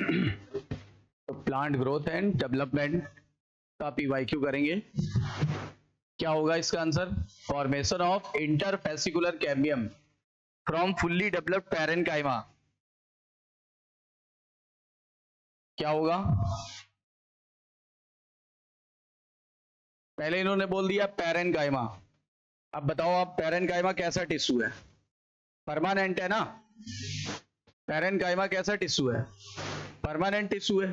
तो plant growth and development का PYQ करेंगे। क्या होगा इसका answer? Formation of interfascicular cambium from fully developed parenchyma. क्या होगा? पहले इन्होंने बोल दिया पैरेन्काइमा। अब बताओ आप, पैरेन्काइमा कैसा टिश्यू है? परमानेंट है ना? पैरेन्काइमा कैसा टिश्यू है? परमानेंट टिश्यू है।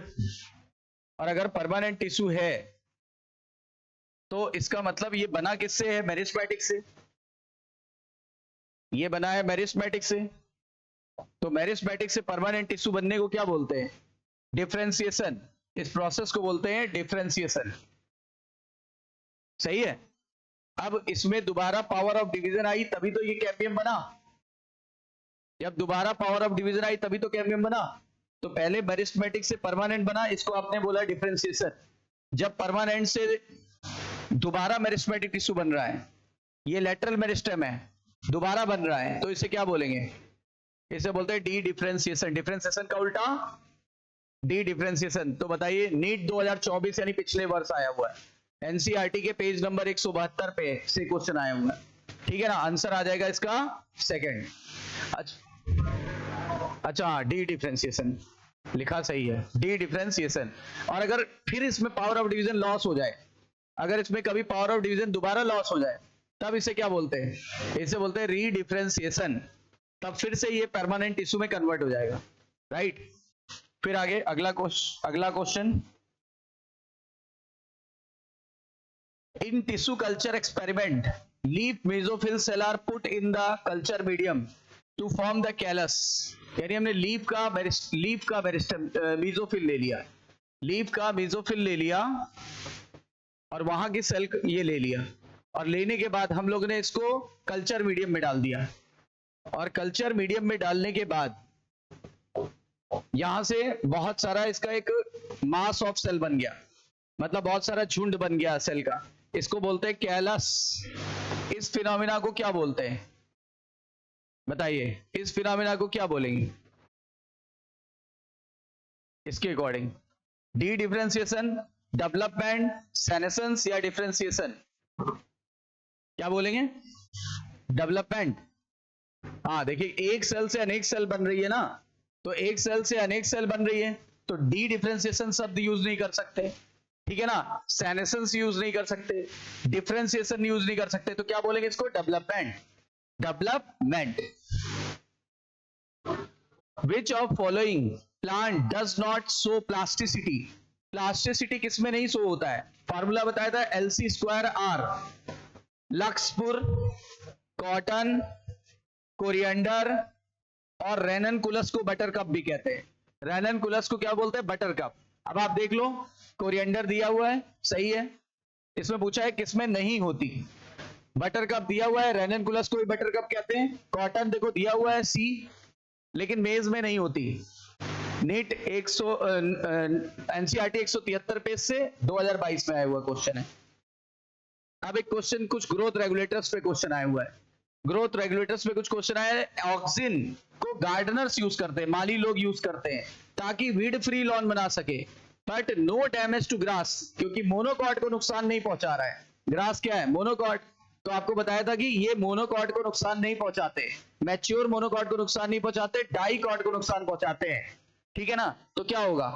और अगर परमानेंट टिश्यू है तो इसका मतलब ये बना किससे है? मेरिस्टेमेटिक से। ये बना है मेरिस्टेमेटिक से। तो मेरिस्टेमेटिक से परमानेंट टिश्यू बनने को क्या बोलते हैं? डिफरेंशिएशन। इस प्रोसेस को बोलते हैं डिफरेंशिएशन। सही है। अब इसमें दोबारा पावर ऑफ डिवीजन आई तभी तो ये कैम्बियम बना। जब दोबारा पावर ऑफ डिवीजन आई तभी तो कैम्बियम बना। तो पहले मेरिस्टेमेटिक से परमानेंट बना, इसको आपने बोला डिफरेंशिएशन। जब परमानेंट से दोबारा मेरिस्टेमेटिक टिश्यू बन रहा है, ये लेटरल मेरिस्टेम है, दोबारा बन रहा है, तो इसे क्या बोलेंगे? इसे बोलते हैं डी डिफरेंशिएशन। डिफरेंशिएशन का उल्टा डी डिफरेंशिएशन। तो बताइए, नीट 2024 यानी पिछले वर्ष आया हुआ है, एनसीईआरटी के पेज नंबर 172 पे से क्वेश्चन आया हुआ है। ठीक है ना? आंसर आ जाएगा इसका सेकंड। अच्छा, डी डिफरेंशिएशन लिखा सही है, डी डिफरेंशिएशन। और अगर फिर इसमें पावर ऑफ डिवीजन लॉस हो जाए, अगर इसमें कभी पावर ऑफ डिवीजन दोबारा लॉस हो जाए, तब इसे क्या बोलते हैं? इसे बोलते हैं रीडिफरेंशिएशन। तब फिर से ये परमानेंट टिश्यू में कन्वर्ट हो जाएगा। राइट। फिर आगे अगला question. In tissue culture experiment, leaf mesophyll cell are put in the culture medium to form the callus। यानी हमने लीफ का मेसोफिल ले लिया, लीफ का मेसोफिल ले लिया और वहां की सेल ये ले लिया, और लेने के बाद हम लोग ने इसको कल्चर मीडियम में डाल दिया। और कल्चर मीडियम में डालने के बाद यहां से बहुत सारा इसका एक मास ऑफ सेल बन गया, मतलब बहुत सारा झुंड बन गया सेल का। इसको बोलते हैं कैलस। इस फिनोमिना को क्या बोलते हैं? बताइए, इस फिनोमिना को क्या बोलेंगे इसके according? D differentiation, development, senescence या डिफरेंशिएशन? क्या बोलेंगे? डेवलपमेंट। हाँ देखिए, एक सेल से अनेक सेल बन रही है ना, तो एक सेल से अनेक सेल बन रही है, तो डी डिफरेंशिएशन शब्द यूज नहीं कर सकते। ठीक है ना? सेनेसेंस यूज नहीं कर सकते, डिफरेंशिएशन यूज नहीं कर सकते, तो क्या बोलेंगे इसको? Development. Development. Which of following plant does not show plasticity? Plasticity किसमें नहीं शो होता है? फॉर्मूला बताया था LC²R। लक्सपुर, कॉटन, कोरिएंडर और रेननकुलस को बटर कप भी कहते हैं। रेननकुलस को क्या बोलते हैं? Butter cup. अब आप देख लो, कोरिएंडर दिया हुआ है, सही है। इसमें पूछा है किसमें नहीं होती? बटर कप दिया हुआ है, रेननकुलस को भी बटर कप कहते हैं। कॉटन देखो दिया हुआ है C, लेकिन मेज में नहीं होती। नीट एनसीईआरटी 173 पेज से 2022 में आया हुआ क्वेश्चन है। अब एक क्वेश्चन कुछ ग्रोथ रेगुलेटर्स पे क्वेश्चन आया हुआ है। ग्रोथ रेगुलेटर्स पे कुछ क्वेश्चन आया है। ऑक्सिन को गार्डनर्स यूज करते हैं, माली लोग यूज करते हैं ताकि वीड फ्री लॉन बना सके, but no damage to grass, क्योंकि मोनोकॉट को नुकसान नहीं पहुंचा रहा है। ग्रास क्या है? मोनोकॉट। तो आपको बताया था कि ये मोनोकॉट को नुकसान नहीं पहुंचाते, मैच्योर मोनोकॉट को नुकसान नहीं पहुंचाते, डाइकॉट को नुकसान पहुंचाते हैं। ठीक है ना? तो क्या होगा?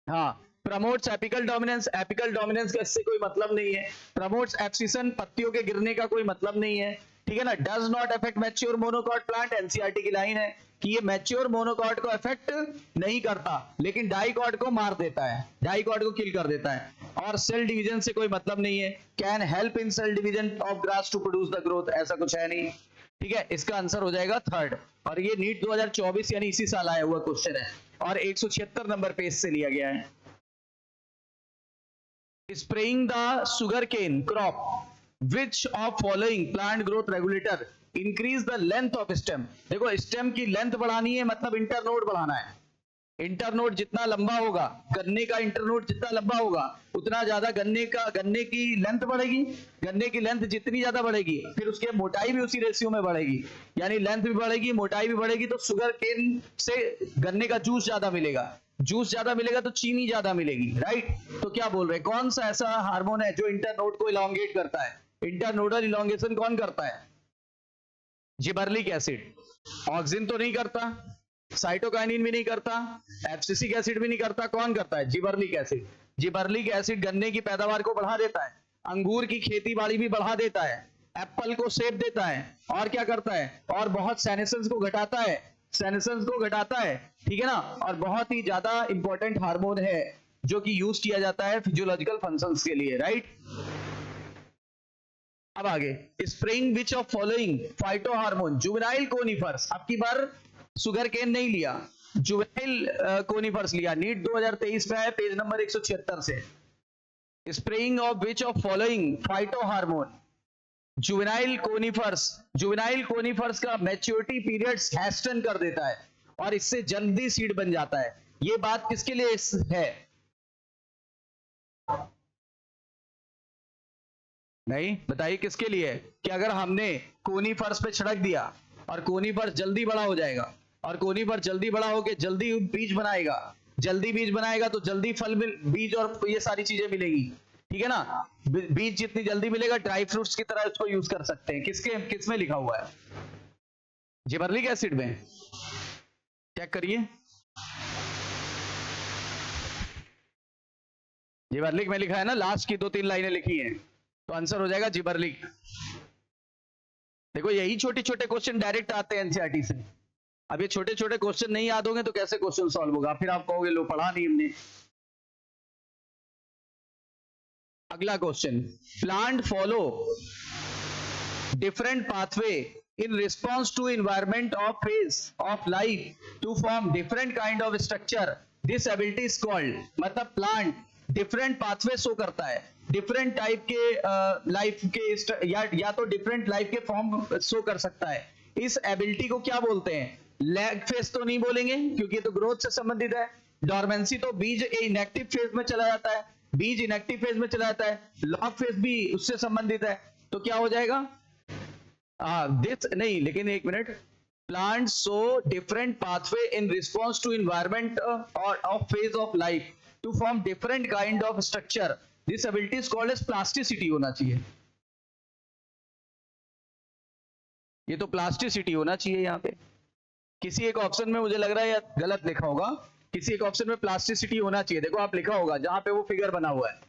हाँ, promotes apical dominance. Apical dominance का इससे कोई मतलब नहीं है। प्रमोट्स एब्सिशन, पत्तियों के गिरने का कोई मतलब नहीं है। ठीक है ना? Does not affect mature monocot plant. NCERT की लाइन है कि ये मैच्योर मोनोकॉट को अफेक्ट नहीं करता, लेकिन डाइकॉट को मार देता है, डाइकॉट को किल कर देता है। और सेल डिवीजन से कोई मतलब नहीं है। Can help in cell division of grass to produce the growth, ऐसा कुछ है नहीं। ठीक है, इसका आंसर हो जाएगा थर्ड। और ये नीट 2024 यानी इसी साल आया हुआ क्वेश्चन है और 176 नंबर पेज से लिया गया है। Spraying the sugarcane crop, which of following plant growth regulator increase the length of stem? देखो, स्टेम की लेंथ बढ़ानी है, मतलब इंटरनोड बढ़ाना है। इंटरनोड जितना लंबा होगा, गन्ने का इंटरनोड जितना लंबा होगा उतना ज्यादा गन्ने की लेंथ बढ़ेगी। गन्ने की लेंथ जितनी ज्यादा बढ़ेगी फिर उसकी मोटाई भी उसी रेशियो में बढ़ेगी, यानी लेंथ भी बढ़ेगी मोटाई भी बढ़ेगी, तो शुगर केन से गन्ने का जूस ज्यादा मिलेगा, जूस ज्यादा मिलेगा तो चीनी ज्यादा मिलेगी, राइट। तो क्या बोल रहे हैं, कौन सा ऐसा हार्मोन है जो इंटरनोड को इलोंगेट करता है? इंटरनोडल इलोंगेशन कौन करता है? जिबर्लिक एसिड। ऑक्सिन तो नहीं करता, साइटोकाइनिन भी नहीं करता, एब्सिसिक एसिड भी नहीं करता, कौन करता है? जिबर्लिक एसिड। जिबर्लिक एसिड गन्ने की पैदावार को बढ़ा देता है, अंगूर की खेती बाड़ी भी बढ़ा देता है, एप्पल को शेप देता है, और क्या करता है, और बहुत सेनेसेंस को घटाता है, सेनेसेंस को घटाता है, ठीक है ना। और बहुत ही ज्यादा इंपॉर्टेंट हार्मोन है जो कि यूज किया जाता है फिजियोलॉजिकल फंक्शंस के लिए, राइट। अब आगे, spring which of following phyto hormone juvenile conifers, अब की बार शुगर केन नहीं लिया, जुवेनाइल कोनिफर्स लिया। नीट 2023 में है, पेज नंबर 176 से। Spraying of which of following phyto hormone juvenile conifers. Juvenile conifers का मैच्योरिटी पीरियड हैस्टन कर देता है और इससे जल्दी सीड बन जाता है। ये बात किसके लिए है? नहीं, बताइए किसके लिए है कि अगर हमने कोनिफर्स पे छिड़क दिया और कोनिफर्स जल्दी बड़ा हो जाएगा, और कोनिफर जल्दी बड़ा होकर जल्दी बीज बनाएगा, जल्दी बीज बनाएगा तो जल्दी फल बीज और ये सारी चीजें मिलेगी, ठीक है ना। बीज जितनी जल्दी मिलेगा ड्राई फ्रूट्स की तरह उसको यूज कर सकते हैं। किस में लिखा हुआ है? जिबर्लिक एसिड में। चेक करिए, जिबर्लिक में लिखा है ना, लास्ट की 2-3 लाइनें लिखी हैं, तो आंसर हो जाएगा जिबर्लिक। देखो यही छोटे छोटे क्वेश्चन डायरेक्ट आते हैं एनसीईआरटी से। अब ये छोटे छोटे क्वेश्चन नहीं याद होंगे तो कैसे क्वेश्चन सॉल्व होगा, फिर आप कहोगे लो पढ़ा नहीं हमने। अगला question, plant follow different pathway in response to environment of phase of life to form different kind of structure, this ability is called, मतलब प्लांट डिफरेंट पाथवे शो करता है, डिफरेंट टाइप के लाइफ के या तो डिफरेंट लाइफ के form show कर सकता है। इस एबिलिटी को क्या बोलते हैं? लैग फेज तो नहीं बोलेंगे क्योंकि तो ग्रोथ से संबंधित है। डॉर्मेंसी तो बीज इनएक्टिव फेज में चला जाता है, बीज इनएक्टिव फेज में चला जाता है। लॉग फेज भी उससे संबंधित है, तो क्या हो जाएगा? दिस नहीं, लेकिन एक minute, plant show different pathway in response to environment और of phase of life to form different kind of structure, this ability is called as plasticity होना चाहिए। ये तो प्लास्टिसिटी होना चाहिए यहाँ पे। किसी एक ऑप्शन में मुझे लग रहा है या गलत लिखा होगा, किसी एक ऑप्शन में प्लास्टिसिटी होना चाहिए। देखो आप लिखा होगा जहां पे वो फिगर बना हुआ है,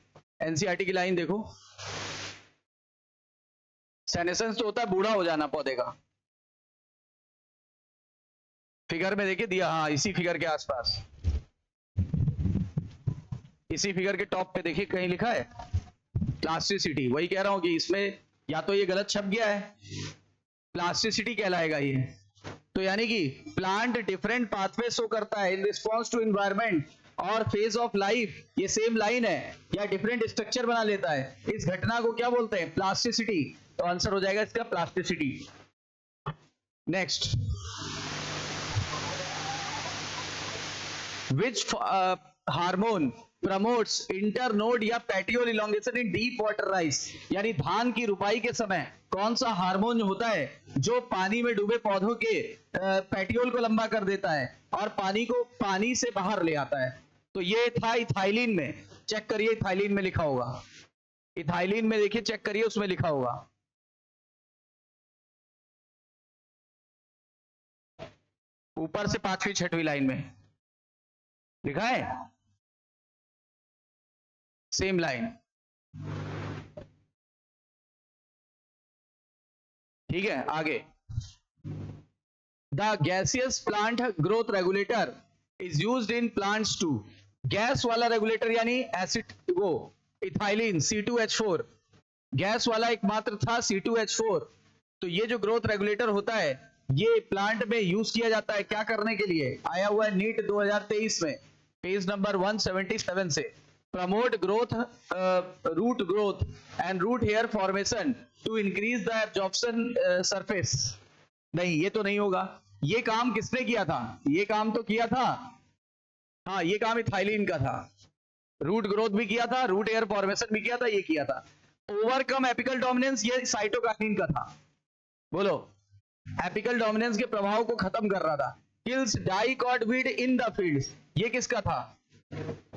एनसीईआरटी की लाइन देखो, सेनेसेंस तो होता है बूढ़ा हो जाना पौधे का, फिगर में देखिए दिया, हाँ इसी फिगर के आसपास, इसी फिगर के टॉप पे देखिए कहीं लिखा है प्लास्टिसिटी। वही कह रहा हूं कि इसमें या तो ये गलत छप गया है, प्लास्टिसिटी कहलाएगा ये। तो यानी कि प्लांट डिफरेंट पाथवे शो करता है इन रिस्पॉन्स टू एनवायरनमेंट और फेज ऑफ लाइफ, ये सेम लाइन है या डिफरेंट स्ट्रक्चर बना लेता है, इस घटना को क्या बोलते हैं? प्लास्टिसिटी। तो आंसर हो जाएगा इसका plasticity. Next, which hormone promotes internode या petiole elongation in deep water rice, यानी धान की रुपाई के समय कौन सा हार्मोन होता है जो पानी में डूबे पौधों के पेटियोल को लंबा कर देता है और पानी को पानी से बाहर ले आता है? तो ये था इथाइलिन में, चेक करिए इथाइलिन में लिखा होगा, इथाइलिन में देखिए चेक करिए उसमें लिखा होगा, ऊपर से 5वीं 6वीं लाइन में लिखा है, सेम लाइन, ठीक है। आगे, the gaseous plant growth regulator is used in plants to, gas वाला रेगुलेटर यानी एसिड, वो इथाइलिन C2H4, गैस वाला एकमात्र था C2H4। तो ये जो ग्रोथ रेगुलेटर होता है ये प्लांट में यूज किया जाता है, क्या करने के लिए? आया हुआ है नीट 2023 में, पेज नंबर 177 से। Promote growth, root growth and root hair formation to increase the absorption surface. नहीं, ये तो नहीं होगा। ये काम किसने किया था? ये काम तो किया था हाँ, ये काम इथाइलिन का था, रूट ग्रोथ भी किया था, रूट एयर फॉर्मेशन भी किया था, ये किया था। ओवरकम एपिकल डोमिनेंस, ये साइटोकाइनिन का था। बोलो, एपिकल डोमिनेंस के प्रभाव को खत्म कर रहा था। Kills dicot weed in the fields, ये किसका था?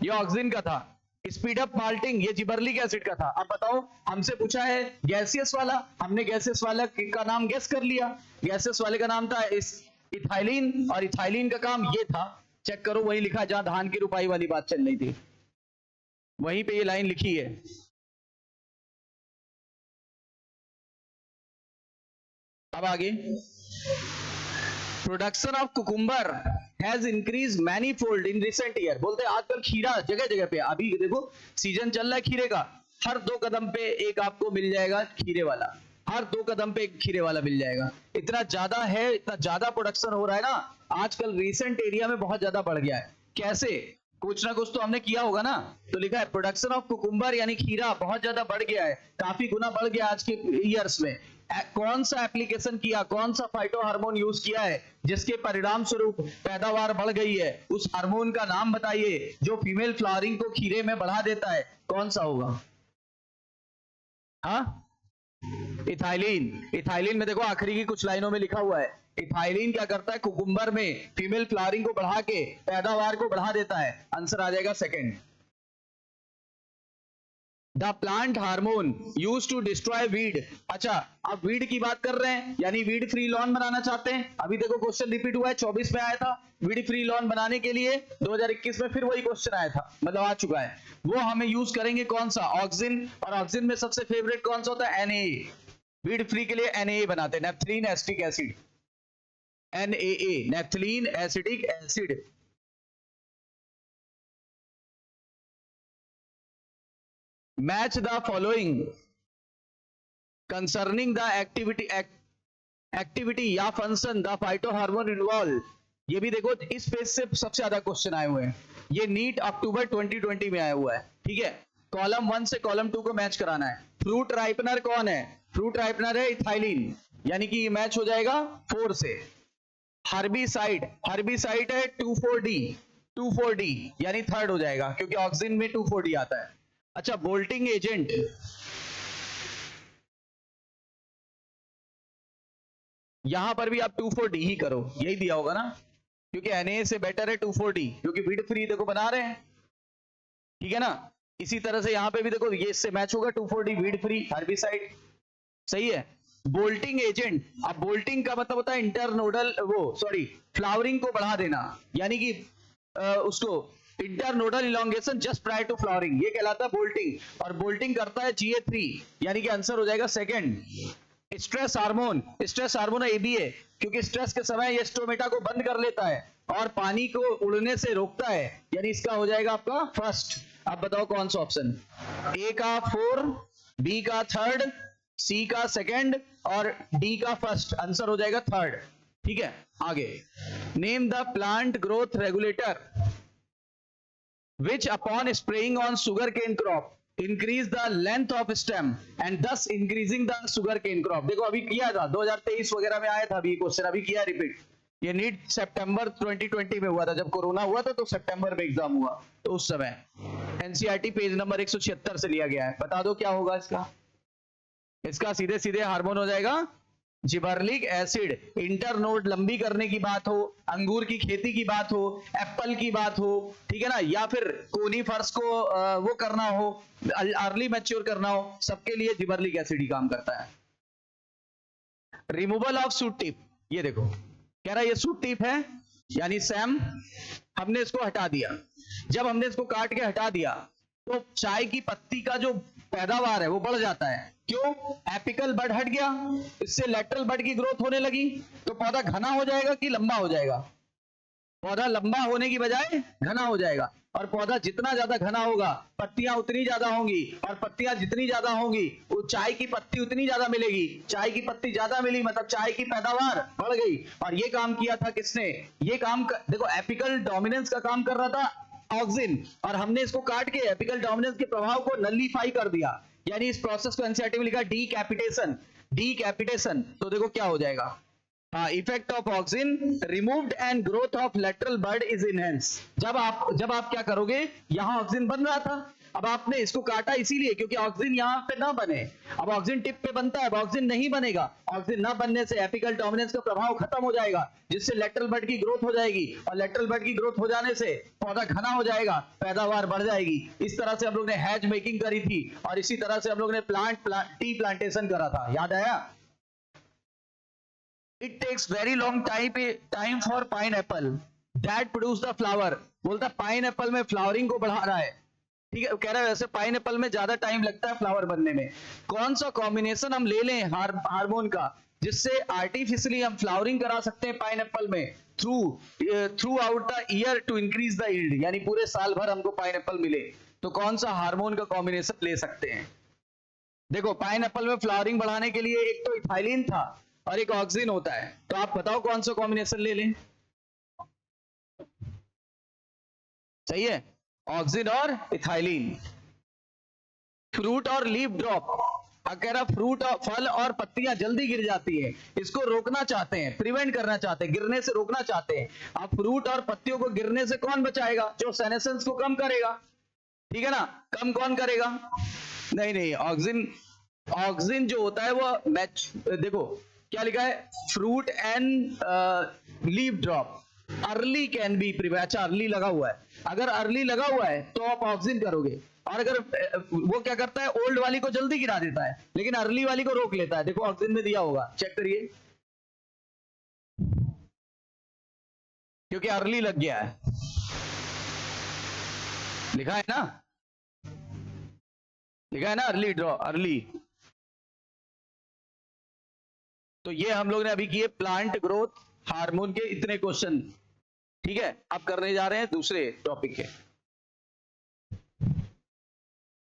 ये ऑक्सिन का था। स्पीड अप माल्टिंग, ये जिबर्लिक एसिड का था। अब बताओ, हमसे पूछा है गैसियस वाला, हमने गैसियस वाला का नाम गेस कर लिया। गैसियस वाले का नाम था इस इथाइलिन, और इथाइलिन का काम ये था। चेक करो, वही लिखा जहां धान की रुपाई वाली बात चल रही थी, वहीं पे ये लाइन लिखी है। अब आगे, production of cucumber has increase manifold in recent year. बोलते हैं आजकल खीरा जगह जगह पे, अभी देखो सीजन चल रहा है खीरे का, हर 2 कदम पे एक आपको मिल जाएगा खीरे वाला, हर 2 कदम पे एक खीरे वाला मिल जाएगा। इतना ज्यादा है, इतना ज्यादा प्रोडक्शन हो रहा है ना आजकल, रिसेंट एरिया में बहुत ज्यादा बढ़ गया है। कैसे? कुछ ना कुछ तो हमने किया होगा ना। तो लिखा है प्रोडक्शन ऑफ कुकुम्बर यानी खीरा बहुत ज्यादा बढ़ गया है, काफी गुना बढ़ गया आज के ईयर्स में। कौन सा एप्लीकेशन किया, कौन सा फाइटो हार्मोन यूज किया है जिसके परिणाम स्वरूप पैदावार बढ़ गई है? उस हार्मोन का नाम बताइए जो फीमेल फ्लावरिंग को खीरे में बढ़ा देता है, कौन सा होगा? हाँ, इथाइलिन। इथाइलिन में देखो आखिरी की कुछ लाइनों में लिखा हुआ है, इथाइलिन क्या करता है? कुकुम्बर में फीमेल फ्लावरिंग को बढ़ा के पैदावार को बढ़ा देता है। आंसर आ जाएगा second. The plant hormone use to destroy weed. अच्छा, अब वीड की बात कर रहे हैं, यानी वीड फ्री लॉन बनाना चाहते हैं। अभी देखो क्वेश्चन रिपीट हुआ है, 24 में आया था। वीड फ्री लॉन बनाने के लिए 2021 में फिर वही क्वेश्चन आया था, मतलब आ चुका है। वो हमें यूज करेंगे कौन सा? ऑक्सिन। और ऑक्सिन में सबसे फेवरेट कौन सा होता है? NaA। वीड फ्री के लिए NaA बनाते हैं, naphthalene acetic acid, NaA, naphthalene acetic acid. Match the following concerning the activity या function the phyto hormone involve. ये भी देखो, इस पेज से सबसे ज्यादा क्वेश्चन आए हुए हैं। ये नीट अक्टूबर 2020 में आया हुआ है, ठीक है। कॉलम 1 से कॉलम 2 को मैच कराना है। फ्रूट राइपनर कौन है? फ्रूट राइपनर है इथाइलिन, यानी कि ये मैच हो जाएगा 4 से। हर्बिसाइड, हर्बिसाइड है 24D, 24D यानी थर्ड हो जाएगा, क्योंकि ऑक्सिन में 24D आता है। अच्छा, बोल्टिंग एजेंट, यहां पर भी आप 24D ही करो, यही दिया होगा ना, क्योंकि NaA से बेटर है 24D, क्योंकि वीड फ्री देखो बना रहे हैं, ठीक है ना। इसी तरह से यहां पे भी देखो, ये इससे मैच होगा 24D, वीड फ्री, हर्बिसाइड, सही है। बोल्टिंग एजेंट, अब बोल्टिंग का मतलब होता है इंटरनोडल, वो सॉरी फ्लावरिंग को बढ़ा देना, यानी कि उसको internodal elongation just prior to flowering, ये कहलाता है बोल्टिंग। और बोल्टिंग करता है GA3, यानी कि आंसर हो जाएगा second. Stress hormone, stress hormone ABA, क्योंकि स्ट्रेस के समय ये स्टोमेटा को बंद कर लेता है और पानी को उड़ने से रोकता है, यानी इसका हो जाएगा आपका फर्स्ट। अब बताओ कौन सा ऑप्शन? A का 4, B का थर्ड, C का सेकंड और D का फर्स्ट। आंसर हो जाएगा थर्ड, ठीक है। आगे, name the plant growth regulator which upon spraying on sugarcane crop increase the length of stem and thus increasing the sugarcane crop। देखो अभी किया था 2023 वगैरह में आया था अभी क्वेश्चन, अभी किया रिपीट। ये नीट सितंबर 2020 में हुआ था, जब कोरोना हुआ था तो सितंबर में एग्जाम हुआ, तो उस समय NCERT पेज नंबर 176 से लिया गया है। बता दो क्या होगा इसका? इसका सीधे सीधे हार्मोन हो जाएगा जिबर्लिक एसिड। इंटरनोड लंबी करने की बात हो, अंगूर की खेती की बात हो, एप्पल की बात हो, ठीक है ना, या फिर कोनीफर्स को वो करना हो, अर्ली मैच्योर करना हो, सबके लिए जिबर्लिक एसिड ही काम करता है। रिमूवल ऑफ सूट टिप, ये देखो कह रहा है ये सूट टिप है, यानी सैम, हमने इसको हटा दिया। जब हमने इसको काट के हटा दिया तो चाय की पत्ती का जो पैदावार है वो बढ़ जाता है। क्यों? एपिकल बड हट गया, इससे लेटरल बड की ग्रोथ होने लगी, तो पौधा घना हो जाएगा कि लंबा हो जाएगा? पौधा लंबा होने की बजाय घना हो जाएगा। और पौधा जितना ज्यादा घना होगा पत्तियां उतनी ज्यादा होंगी, और पत्तियां जितनी ज्यादा होंगी वो चाय की पत्ती उतनी ज्यादा मिलेगी। चाय की पत्ती ज्यादा मिली मतलब चाय की पैदावार बढ़ गई। और ये काम किया था किसने? ये काम देखो, एपिकल डोमिनेंस का काम कर रहा था ऑक्सिन, और हमने इसको काट के एपिकल डोमिनेंस के प्रभाव को नलिफाई कर दिया, यानी इस प्रोसेस को एनसीईआरटी में लिखा डीकैपिटेशन। डीकैपिटेशन, तो देखो क्या हो जाएगा, हाँ, effect of auxin removed and growth of lateral bird is enhance. जब आप क्या करोगे, यहां ऑक्सिन बन रहा था, अब आपने इसको काटा इसीलिए क्योंकि ऑक्सिन यहां पे ना बने। अब ऑक्सिन टिप पे बनता है, अब ऑक्सिन नहीं बनेगा। ऑक्सिन ना बनने से एपिकल डोमिनेंस का प्रभाव खत्म हो जाएगा, जिससे लेटरल बर्ड की ग्रोथ हो जाएगी, और लेटरल बर्ड की ग्रोथ हो जाने से पौधा घना हो जाएगा, पैदावार बढ़ जाएगी। इस तरह से हम लोग ने हैज मेकिंग करी थी, और इसी तरह से हम लोग ने टी प्लांटेशन करा था, याद आया। It takes very long time for pineapple that produce the flower। बोलता पाइनएप्पल में फ्लावरिंग को बढ़ा रहा है, ठीक है, कह रहा है वैसे पाइनएप्पल में ज्यादा टाइम लगता है फ्लावर बनने में। कौन सा कॉम्बिनेशन हम ले लें हार्मोन का, जिससे आर्टिफिशियली हम फ्लावरिंग करा सकते हैं पाइनएप्पल में throughout the year to increase the yield, यानी पूरे साल भर हमको पाइनएप्पल मिले, तो कौन सा हार्मोन का कॉम्बिनेशन ले सकते हैं। देखो पाइनएप्पल में फ्लावरिंग बढ़ाने के लिए एक तो इथाइलिन था और एक ऑक्सिन होता है, तो आप बताओ कौन सा कॉम्बिनेशन ले लें। सही है, ऑक्सिन और इथाइलिन। फ्रूट और लीफ ड्रॉप, अगर फ्रूट और फल और पत्तियां जल्दी गिर जाती है, इसको रोकना चाहते हैं, प्रिवेंट करना चाहते हैं, गिरने से रोकना चाहते हैं। अब फ्रूट और पत्तियों को गिरने से कौन बचाएगा, जो सेनेसेंस को कम करेगा, ठीक है ना। कम कौन करेगा, नहीं ऑक्सिन जो होता है वो देखो क्या लिखा है, fruit and leaf drop early can be prevent. अच्छा अर्ली लगा हुआ है, अगर अर्ली लगा हुआ है तो आप ऑक्सिन करोगे, और अगर वो क्या करता है, ओल्ड वाली को जल्दी गिरा देता है लेकिन अर्ली वाली को रोक लेता है। देखो ऑक्सिन में दिया होगा, चेक करिए, क्योंकि अर्ली लग गया है, लिखा है ना, लिखा है ना अर्ली ड्रॉ अर्ली। तो ये हम लोग ने अभी किए प्लांट ग्रोथ हार्मोन के इतने क्वेश्चन, ठीक है। अब करने जा रहे हैं दूसरे टॉपिक के।